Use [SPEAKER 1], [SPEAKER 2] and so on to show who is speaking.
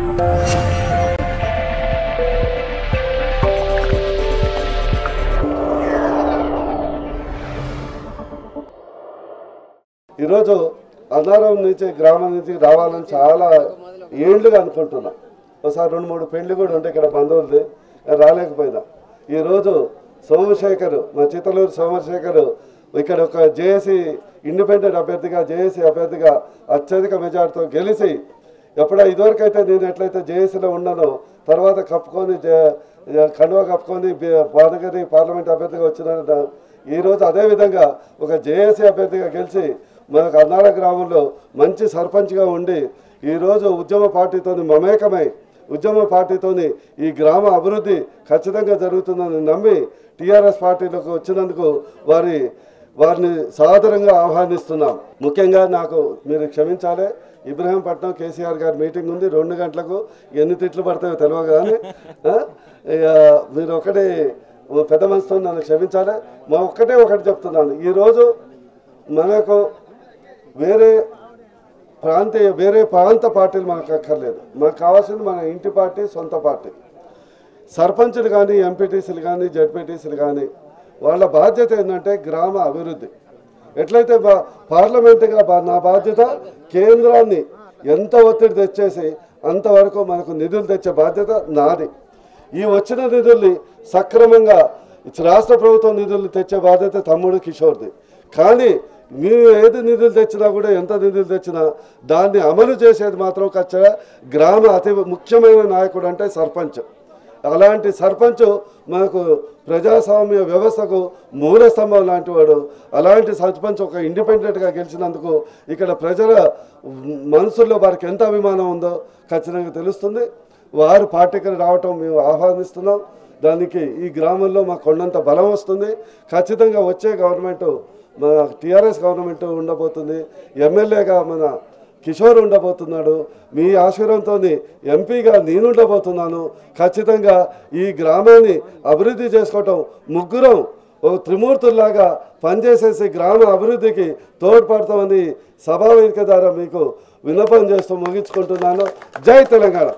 [SPEAKER 1] ఈరోజు అన్నారం నుంచి గ్రామం నుంచి రావాలని చాలా ఏళ్ళుగా అనుకుంటున్నా. ఒకసారి 2-3 పెళ్లి కూడా ఉంటే ఇక్కడ బంధువులది రాలేకపోయినా. ఈరోజు సోమశేఖర్, మా చిత్తలూరు సోమశేఖర్ ఇక్కడ ఒక జేఏసీ ఇండిపెండెంట్ అభ్యర్థిగా, జేఏసీ అభ్యర్థిగా అత్యధిక మెజార్టీతో గెలిచి, ఎప్పుడో ఇదివరకైతే నేను ఎట్లయితే జేఏసీలో ఉన్నానో తర్వాత కప్పుకొని కండువా కప్పుకొని బాదగిరి పార్లమెంట్ అభ్యర్థిగా వచ్చిన ఈరోజు అదేవిధంగా ఒక జేఏసీ అభ్యర్థిగా గెలిచి మనకు అన్నారం గ్రామంలో మంచి సర్పంచ్గా ఉండి ఈరోజు ఉద్యమ పార్టీతో మమేకమై ఉద్యమ పార్టీతో ఈ గ్రామ అభివృద్ధి ఖచ్చితంగా జరుగుతుందని నమ్మి టీఆర్ఎస్ పార్టీలోకి వచ్చినందుకు వారిని సాదరంగా ఆహ్వానిస్తున్నాం. ముఖ్యంగా నాకు మీరు క్షమించాలి, ఇబ్రహీంపట్నం కేసీఆర్ గారి మీటింగ్ ఉంది 2 గంటలకు. ఎన్ని తిట్లు పడతాయో తెలియదు కానీ మీరు ఒకటి పెద్ద మనసుతో నన్ను క్షమించాలి. ఒకటి చెప్తున్నాను, ఈరోజు మనకు వేరే ప్రాంత పార్టీలు మనకు అక్కర్లేదు. మనకు కావాల్సింది మన ఇంటి పార్టీ, సొంత పార్టీ. సర్పంచులు కానీ, ఎంపీటీసీలు కానీ, జడ్పీటీసీలు కానీ వాళ్ళ బాధ్యత ఏంటంటే గ్రామ అభివృద్ధి. ఎట్లయితే పార్లమెంటుగా నా బాధ్యత కేంద్రాన్ని ఎంత ఒత్తిడి తెచ్చేసి అంతవరకు మనకు నిధులు తెచ్చే బాధ్యత నాది. ఈ వచ్చిన నిధుల్ని సక్రమంగా రాష్ట్ర ప్రభుత్వం నిధులు తెచ్చే బాధ్యత తమ్ముడు కిషోర్ది. కానీ మీరు ఏది నిధులు తెచ్చినా కూడా, ఎంత నిధులు తెచ్చినా దాన్ని అమలు చేసేది మాత్రం ఖచ్చితంగా గ్రామ అతి ముఖ్యమైన నాయకుడు అంటే సర్పంచ్. అలాంటి సర్పంచ్ మనకు ప్రజాస్వామ్య వ్యవస్థకు మూల స్తంభం లాంటి వాడు. అలాంటి సర్పంచ్ ఒక ఇండిపెండెంట్గా గెలిచినందుకు ఇక్కడ ప్రజల మనసుల్లో వారికి ఎంత అభిమానం ఉందో ఖచ్చితంగా తెలుస్తుంది. వారు పార్టీకి రావటం మేము ఆహ్వానిస్తున్నాం. దానికి ఈ గ్రామంలో మాకు కొండంత బలం వస్తుంది. ఖచ్చితంగా వచ్చే గవర్నమెంటు మన టీఆర్ఎస్ గవర్నమెంట్ ఉండబోతుంది. ఎమ్మెల్యేగా మన కిషోర్ ఉండబోతున్నాడు. మీ ఆశీర్వాదంతో ఎంపీగా నేను ఉండబోతున్నాను. ఖచ్చితంగా ఈ గ్రామాన్ని అభివృద్ధి చేసుకోవటం ముగ్గురం ఒక త్రిమూర్తుల్లాగా పనిచేసేసి గ్రామ అభివృద్ధికి తోడ్పడతామని సభావేదిక ద్వారా మీకు విన్నపం చేస్తూ ముగించుకుంటున్నాను. జై తెలంగాణ.